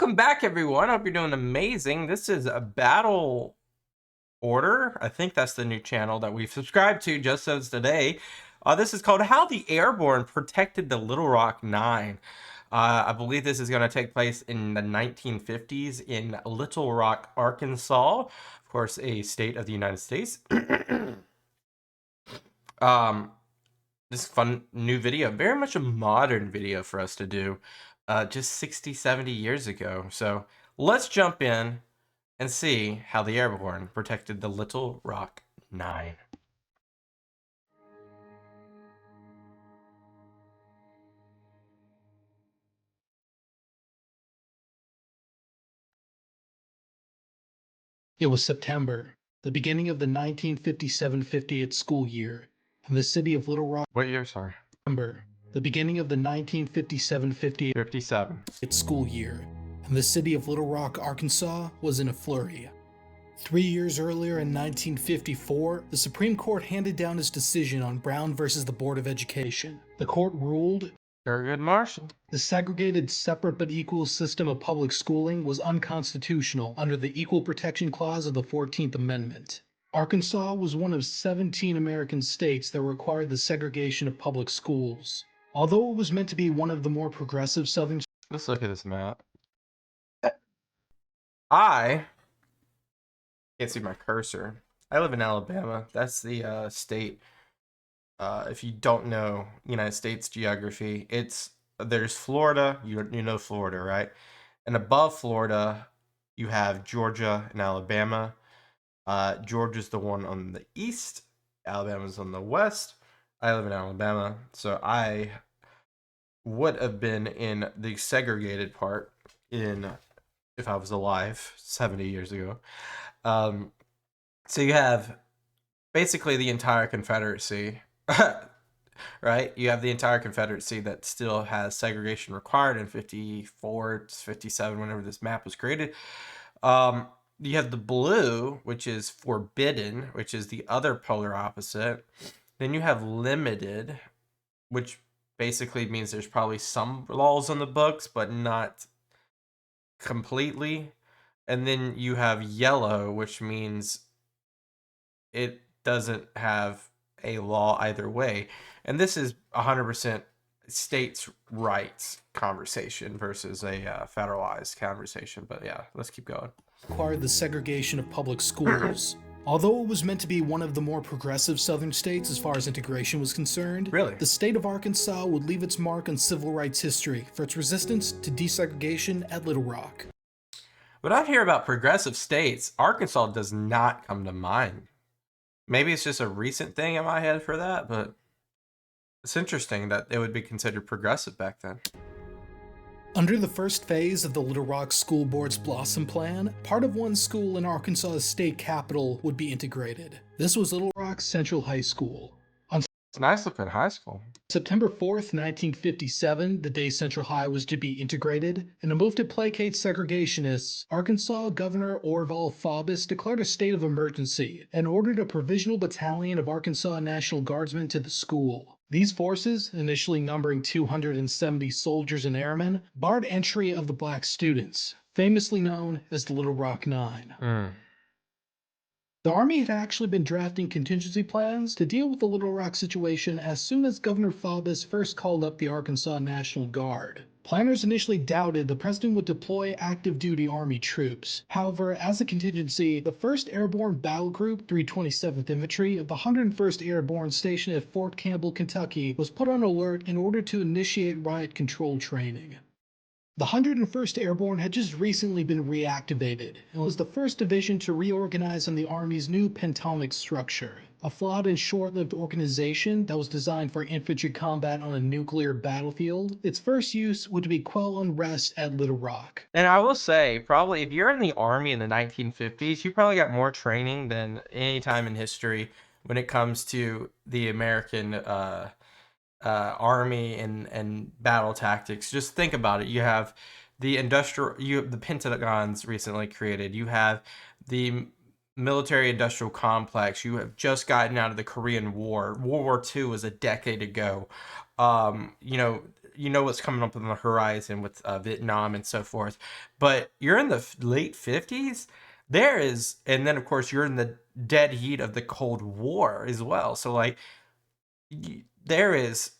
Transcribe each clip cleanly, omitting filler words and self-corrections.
Welcome back, everyone. I hope you're doing amazing. This is a Battle Order. I think that's the new channel that we've subscribed to just as today. This is called How the Airborne Protected the Little Rock 9. I believe this is going to take place in the 1950s in Little Rock, Arkansas. Of course, a state of the United States. This fun new video, very much a modern video for us to do, just 60, 70 years ago. So let's jump in and see how the Airborne protected the Little Rock 9. It was September, the beginning of the 1957-58 school year, in the city of Little Rock. What year, sorry? September, the beginning of the 1957-58 57. school year, and the city of Little Rock, Arkansas, was in a flurry. 3 years earlier, in 1954, the Supreme Court handed down its decision on Brown versus the Board of Education. The court ruled Thurgood Marshall. the segregated, separate but equal system of public schooling was unconstitutional under the Equal Protection Clause of the 14th Amendment. Arkansas was one of 17 American states that required the segregation of public schools. Although it was meant to be one of the more progressive southern... Let's look at this map. I can't see my cursor. I live in Alabama. That's the state. If you don't know United States geography, there's Florida. You know Florida, right? And above Florida, you have Georgia and Alabama. Georgia's the one on the east. Alabama's on the west. I live in Alabama, so I would have been in the segregated part if I was alive 70 years ago. So you have basically the entire Confederacy. Right? You have the entire Confederacy that still has segregation required in 54, 57, whenever this map was created. You have the blue, which is forbidden, which is the other polar opposite. Then you have limited, which basically means there's probably some laws on the books, but not completely. And then you have yellow, which means it doesn't have a law either way. And this is 100% states' rights conversation versus a federalized conversation. But yeah, let's keep going. Required the segregation of public schools. Although it was meant to be one of the more progressive southern states as far as integration was concerned, Really? the state of Arkansas would leave its mark on civil rights history for its resistance to desegregation at Little Rock. When I hear about progressive states, Arkansas does not come to mind. Maybe it's just a recent thing in my head for that, but it's interesting that it would be considered progressive back then. Under the first phase of the Little Rock School Board's Blossom Plan, part of one school in Arkansas's state capital would be integrated. This was Little Rock Central High School. It's a nice looking high school. September 4th, 1957, the day Central High was to be integrated, in a move to placate segregationists, Arkansas Governor Orval Faubus declared a state of emergency and ordered a provisional battalion of Arkansas National Guardsmen to the school. These forces, initially numbering 270 soldiers and airmen, barred entry of the black students, famously known as the Little Rock 9. The Army had actually been drafting contingency plans to deal with the Little Rock situation as soon as Governor Faubus first called up the Arkansas National Guard. Planners initially doubted the president would deploy active duty Army troops. However, as a contingency, the 1st Airborne Battle Group, 327th Infantry of the 101st Airborne stationed at Fort Campbell, Kentucky, was put on alert in order to initiate riot control training. The 101st Airborne had just recently been reactivated and was the first division to reorganize on the Army's new pentomic structure, a flawed and short-lived organization that was designed for infantry combat on a nuclear battlefield. Its first use would be quell unrest at Little Rock. And I will say, probably if you're in the Army in the 1950s, you probably got more training than any time in history when it comes to the American Army and battle tactics. Just think about it. You have the Pentagon's recently created. You have the military industrial complex. You have just gotten out of the Korean War. World War II was a decade ago. You know, you know what's coming up on the horizon with Vietnam and so forth. But you're in the late 50s. There is, and then of course you're in the dead heat of the Cold War as well. So like, there is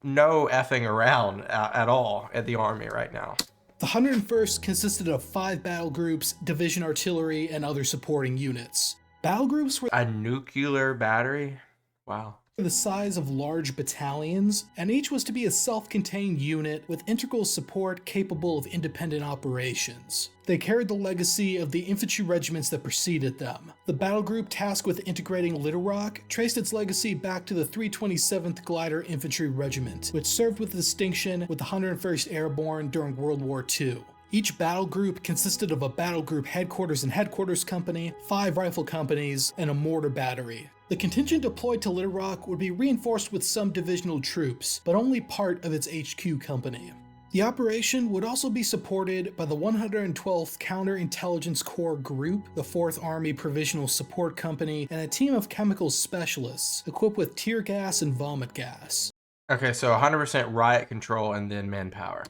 no effing around at all at the Army right now. The 101st consisted of 5 battle groups, division artillery, and other supporting units. Battle groups were A nuclear battery? Wow. the size of large battalions, and each was to be a self-contained unit with integral support capable of independent operations. They carried the legacy of the infantry regiments that preceded them. The battle group tasked with integrating Little Rock traced its legacy back to the 327th Glider Infantry Regiment, which served with distinction with the 101st Airborne during World War II. Each battle group consisted of a battle group headquarters and headquarters company, 5 rifle companies, and a mortar battery. The contingent deployed to Little Rock would be reinforced with some divisional troops, but only part of its HQ company. The operation would also be supported by the 112th Counterintelligence Corps Group, the 4th Army Provisional Support Company, and a team of chemical specialists equipped with tear gas and vomit gas. Okay, so 100% riot control and then manpower.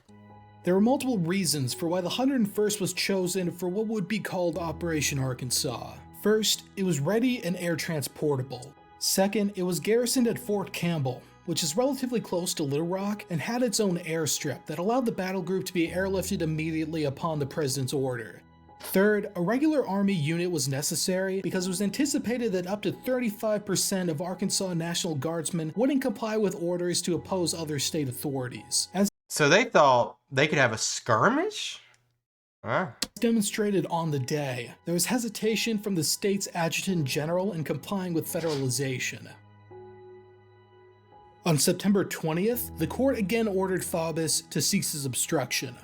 There were multiple reasons for why the 101st was chosen for what would be called Operation Arkansas. First, it was ready and air transportable. Second, it was garrisoned at Fort Campbell, which is relatively close to Little Rock and had its own airstrip that allowed the battle group to be airlifted immediately upon the president's order. Third, a regular army unit was necessary because it was anticipated that up to 35% of Arkansas National Guardsmen wouldn't comply with orders to oppose other state authorities. As So they thought they could have a skirmish? Huh. demonstrated on the day, there was hesitation from the state's adjutant general in complying with federalization. On September 20th, the court again ordered Faubus to cease his obstruction.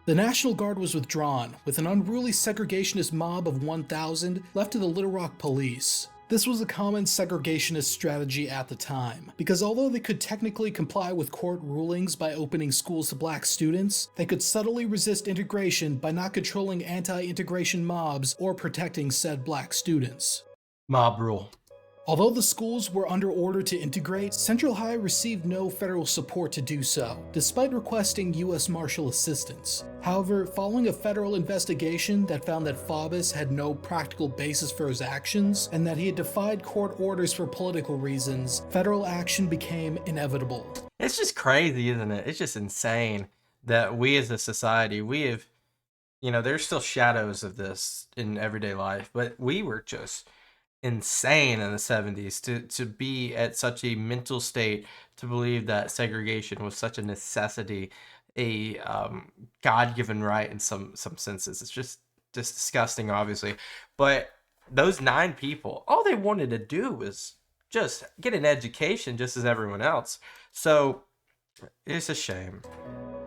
The National Guard was withdrawn, with an unruly segregationist mob of 1,000 left to the Little Rock police. This was a common segregationist strategy at the time, because although they could technically comply with court rulings by opening schools to black students, they could subtly resist integration by not controlling anti-integration mobs or protecting said black students. Mob rule. Although the schools were under order to integrate, Central High received no federal support to do so, despite requesting U.S. Marshal assistance. However, following a federal investigation that found that Faubus had no practical basis for his actions, and that he had defied court orders for political reasons, federal action became inevitable. It's just crazy, isn't it? It's just insane that we as a society, we have, there's still shadows of this in everyday life, but we were just insane in the 70s to be at such a mental state to believe that segregation was such a necessity, a God-given right in some senses. It's just disgusting, obviously. But those 9 people, all they wanted to do was just get an education just as everyone else. So it's a shame.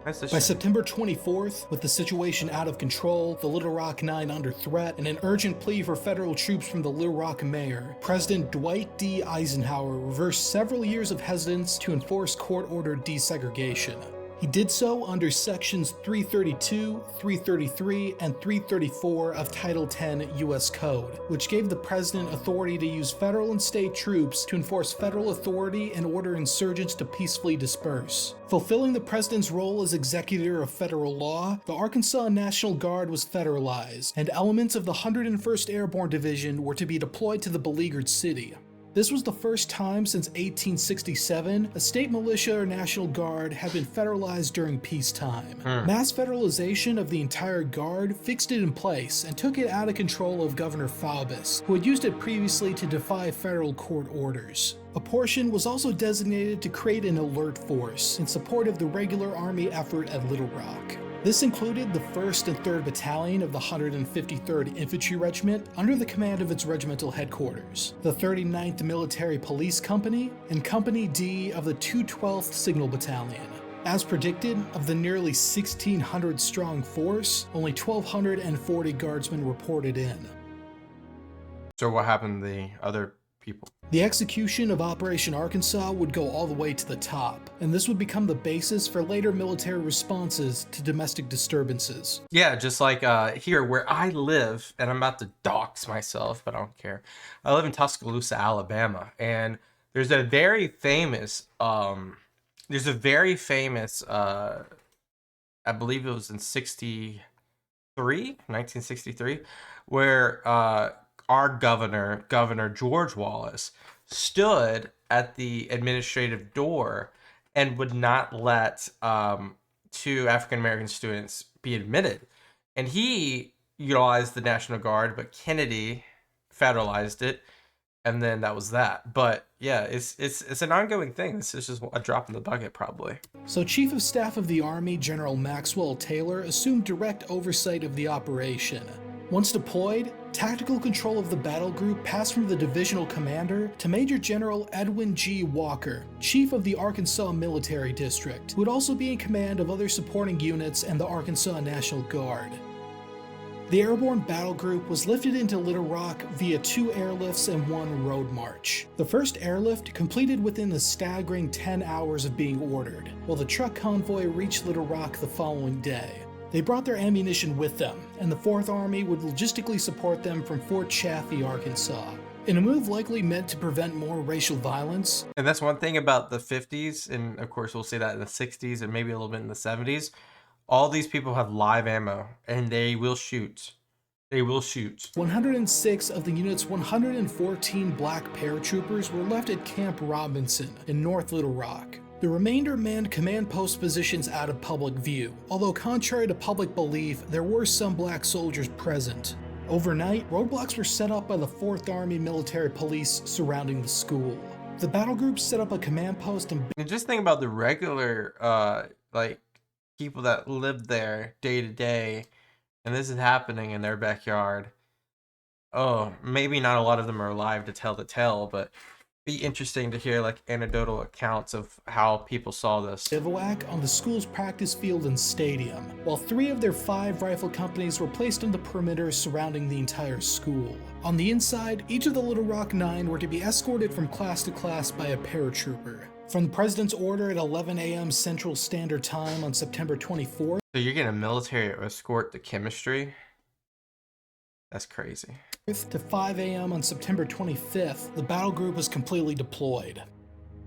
By September 24th, with the situation out of control, the Little Rock Nine under threat, and an urgent plea for federal troops from the Little Rock mayor, President Dwight D. Eisenhower reversed several years of hesitance to enforce court-ordered desegregation. He did so under sections 332, 333, and 334 of Title 10 U.S. Code, which gave the president authority to use federal and state troops to enforce federal authority and order insurgents to peacefully disperse. Fulfilling the president's role as executor of federal law, the Arkansas National Guard was federalized, and elements of the 101st Airborne Division were to be deployed to the beleaguered city. This was the first time since 1867 a state militia or National Guard had been federalized during peacetime. Mass federalization of the entire Guard fixed it in place and took it out of control of Governor Faubus, who had used it previously to defy federal court orders. A portion was also designated to create an alert force in support of the regular Army effort at Little Rock. This included the 1st and 3rd Battalion of the 153rd Infantry Regiment under the command of its regimental headquarters, the 39th Military Police Company, and Company D of the 212th Signal Battalion. As predicted, of the nearly 1,600 strong force, only 1,240 guardsmen reported in. So what happened to the other people? The execution of Operation Arkansas would go all the way to the top, and this would become the basis for later military responses to domestic disturbances. Yeah, just like here where I live, and I'm about to dox myself, but I don't care. I live in Tuscaloosa, Alabama, and there's a very famous there's a very famous, I believe it was in 1963, where our Governor George Wallace, stood at the administrative door and would not let two African American students be admitted. And he utilized the National Guard, but Kennedy federalized it, and then that was that. But yeah, it's an ongoing thing. This is just a drop in the bucket, probably. So Chief of Staff of the Army, General Maxwell Taylor, assumed direct oversight of the operation. Once deployed, tactical control of the battle group passed from the divisional commander to Major General Edwin G. Walker, Chief of the Arkansas Military District, who would also be in command of other supporting units and the Arkansas National Guard. The airborne battle group was lifted into Little Rock via 2 airlifts and 1 road march. The first airlift completed within a staggering 10 hours of being ordered, while the truck convoy reached Little Rock the following day. They brought their ammunition with them, and the 4th Army would logistically support them from Fort Chaffee, Arkansas. In a move likely meant to prevent more racial violence. And that's one thing about the 50s, and of course we'll see that in the 60s and maybe a little bit in the 70s. All these people have live ammo, and they will shoot. They will shoot. 106 of the unit's 114 black paratroopers were left at Camp Robinson in North Little Rock. The remainder manned command post positions out of public view, although contrary to public belief, there were some black soldiers present. Overnight, roadblocks were set up by the 4th Army Military Police surrounding the school. The battle group set up a command post and just think about the regular, people that live there day to day, and this is happening in their backyard. Oh, maybe not a lot of them are alive to tell the tale, but be interesting to hear like anecdotal accounts of how people saw this. Bivouac on the school's practice field and stadium, while 3 of their 5 rifle companies were placed on the perimeter surrounding the entire school. On the inside, each of the Little Rock 9 were to be escorted from class to class by a paratrooper. From the President's order at 11 a.m. Central Standard Time on September 24th. So you're getting a military escort to chemistry? That's crazy. To 5 a.m. on September 25th, the battle group was completely deployed.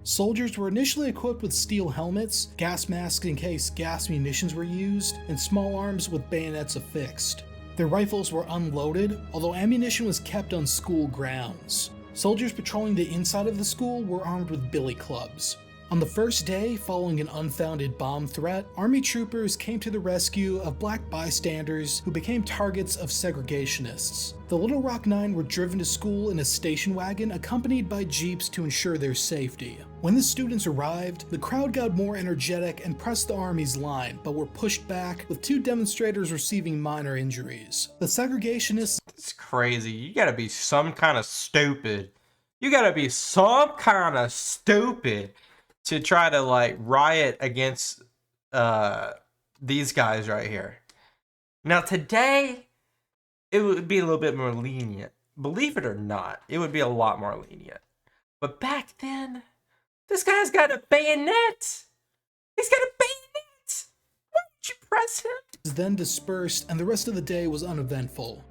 Soldiers were initially equipped with steel helmets, gas masks in case gas munitions were used, and small arms with bayonets affixed. Their rifles were unloaded, although ammunition was kept on school grounds. Soldiers patrolling the inside of the school were armed with billy clubs. On the first day, following an unfounded bomb threat, Army troopers came to the rescue of black bystanders who became targets of segregationists. The Little Rock 9 were driven to school in a station wagon accompanied by jeeps to ensure their safety. When the students arrived, the crowd got more energetic and pressed the Army's line, but were pushed back, with 2 demonstrators receiving minor injuries. The segregationists— It's crazy. You gotta be some kind of stupid. You gotta be some kind of stupid to try to like riot against these guys right here. Now today, it would be a little bit more lenient. Believe it or not, it would be a lot more lenient. But back then, this guy's got a bayonet. He's got a bayonet. Why don't you press him? Then dispersed, and the rest of the day was uneventful.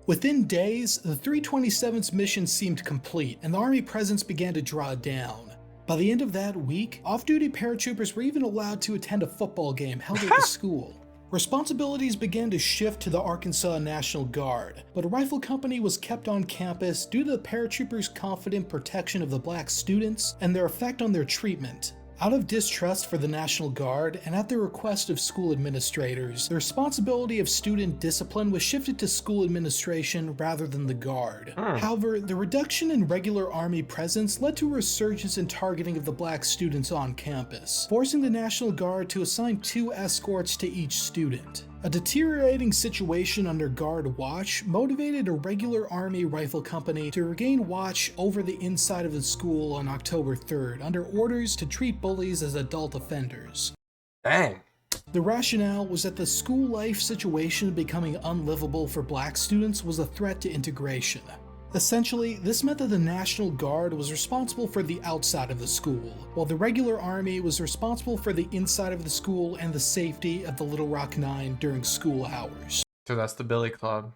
Within days, the 327th's mission seemed complete, and the Army presence began to draw down. By the end of that week, off-duty paratroopers were even allowed to attend a football game held at the school. Responsibilities began to shift to the Arkansas National Guard, but a rifle company was kept on campus due to the paratroopers' confident protection of the black students and their effect on their treatment. Out of distrust for the National Guard, and at the request of school administrators, the responsibility of student discipline was shifted to school administration rather than the Guard. However, the reduction in regular Army presence led to a resurgence in targeting of the black students on campus, forcing the National Guard to assign 2 escorts to each student. A deteriorating situation under Guard watch motivated a regular Army rifle company to regain watch over the inside of the school on October 3rd under orders to treat bullies as adult offenders. Dang. The rationale was that the school life situation becoming unlivable for black students was a threat to integration. Essentially, this meant that the National Guard was responsible for the outside of the school, while the regular Army was responsible for the inside of the school and the safety of the Little Rock 9 during school hours. So that's the Billy Club.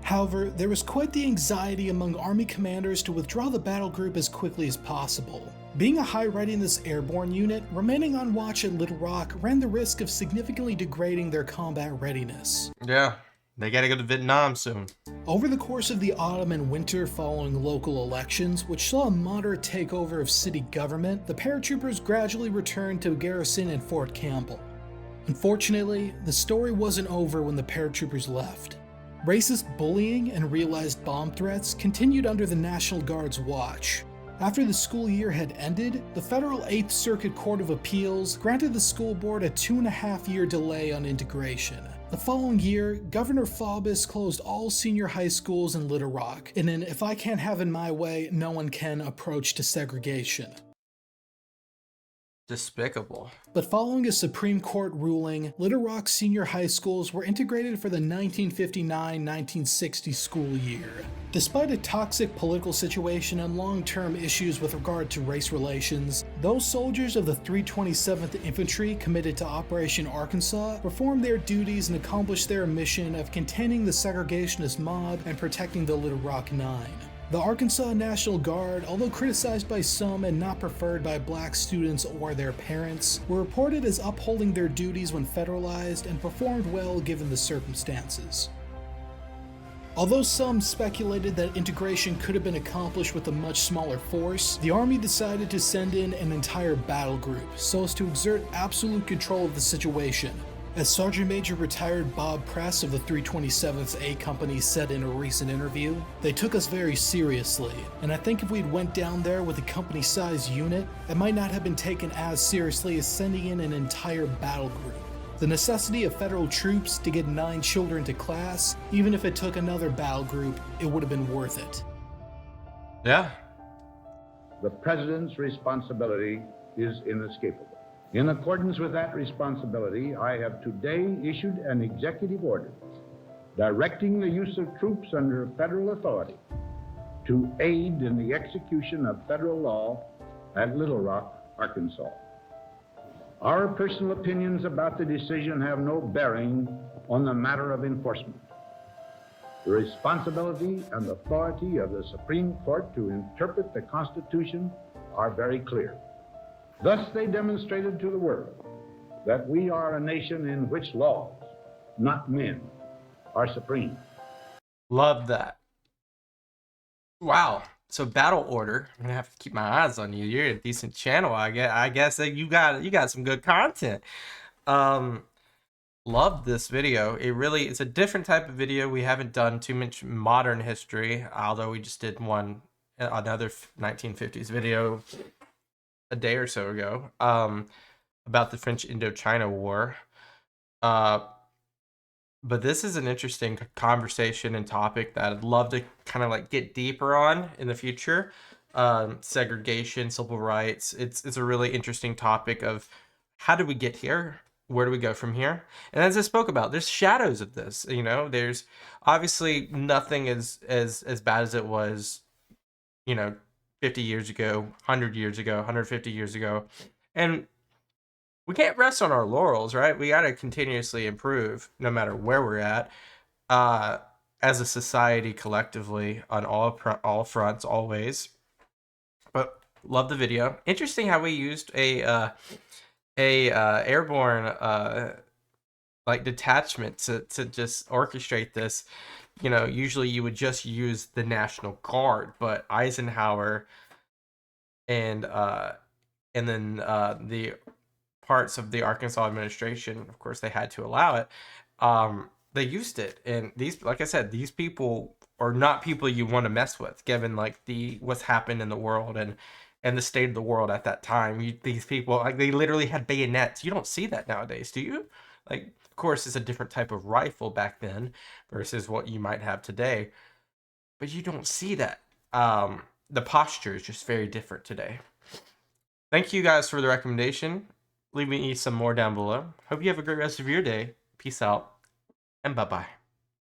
However, there was quite the anxiety among Army commanders to withdraw the battle group as quickly as possible. Being a high-readiness airborne unit, remaining on watch at Little Rock ran the risk of significantly degrading their combat readiness. Yeah, they gotta go to Vietnam soon. Over the course of the autumn and winter following local elections, which saw a moderate takeover of city government, the paratroopers gradually returned to garrison in Fort Campbell. Unfortunately, the story wasn't over when the paratroopers left. Racist bullying and realized bomb threats continued under the National Guard's watch. After the school year had ended, the Federal 8th Circuit Court of Appeals granted the school board a 2.5-year delay on integration. The following year, Governor Faubus closed all senior high schools in Little Rock in an "if I can't have it my way, no one can" approach to segregation. Despicable. But following a Supreme Court ruling, Little Rock senior high schools were integrated for the 1959-1960 school year. Despite a toxic political situation and long-term issues with regard to race relations, those soldiers of the 327th Infantry committed to Operation Arkansas performed their duties and accomplished their mission of containing the segregationist mob and protecting the Little Rock Nine. The Arkansas National Guard, although criticized by some and not preferred by black students or their parents, were reported as upholding their duties when federalized and performed well given the circumstances. Although some speculated that integration could have been accomplished with a much smaller force, the Army decided to send in an entire battle group so as to exert absolute control of the situation. As Sergeant Major retired Bob Press of the 327th A Company said in a recent interview, "They took us very seriously, and I think if we'd went down there with a company-sized unit, it might not have been taken as seriously as sending in an entire battle group. The necessity of federal troops to get 9 children to class, even if it took another battle group, it would have been worth it." Yeah. The President's responsibility is inescapable. In accordance with that responsibility, I have today issued an executive order directing the use of troops under federal authority to aid in the execution of federal law at Little Rock, Arkansas. Our personal opinions about the decision have no bearing on the matter of enforcement. The responsibility and authority of the Supreme Court to interpret the Constitution are very clear. Thus, they demonstrated to the world that we are a nation in which laws, not men, are supreme. Love that. Wow. So battle order. I'm gonna have to keep my eyes on you. You're a decent channel. I guess that you got some good content. Love this video. It's a different type of video. We haven't done too much modern history, although we just did another 1950s video a day or so ago about the French Indochina War. But this is an interesting conversation and topic that I'd love to kind of like get deeper on in the future. Segregation, civil rights. It's a really interesting topic of how did we get here? Where do we go from here? And as I spoke about, there's shadows of this. You know, there's obviously nothing as bad as it was, 50 years ago, 100 years ago, 150 years ago. And we can't rest on our laurels, right? We got to continuously improve no matter where we're at as a society collectively on all fronts, always. But love the video. Interesting how we used a airborne like detachment to just orchestrate this. Usually you would just use the National Guard, but Eisenhower and then the parts of the Arkansas administration, of course, they had to allow it. They used it, and these, like I said, these people are not people you want to mess with, given like what's happened in the world and the state of the world at that time. These people, like, they literally had bayonets. You don't see that nowadays, do you? Like, of course, it's a different type of rifle back then versus what you might have today, but you don't see that. The posture is just very different today. Thank you guys for the recommendation. Leave me some more down below. Hope you have a great rest of your day. Peace out, and bye-bye.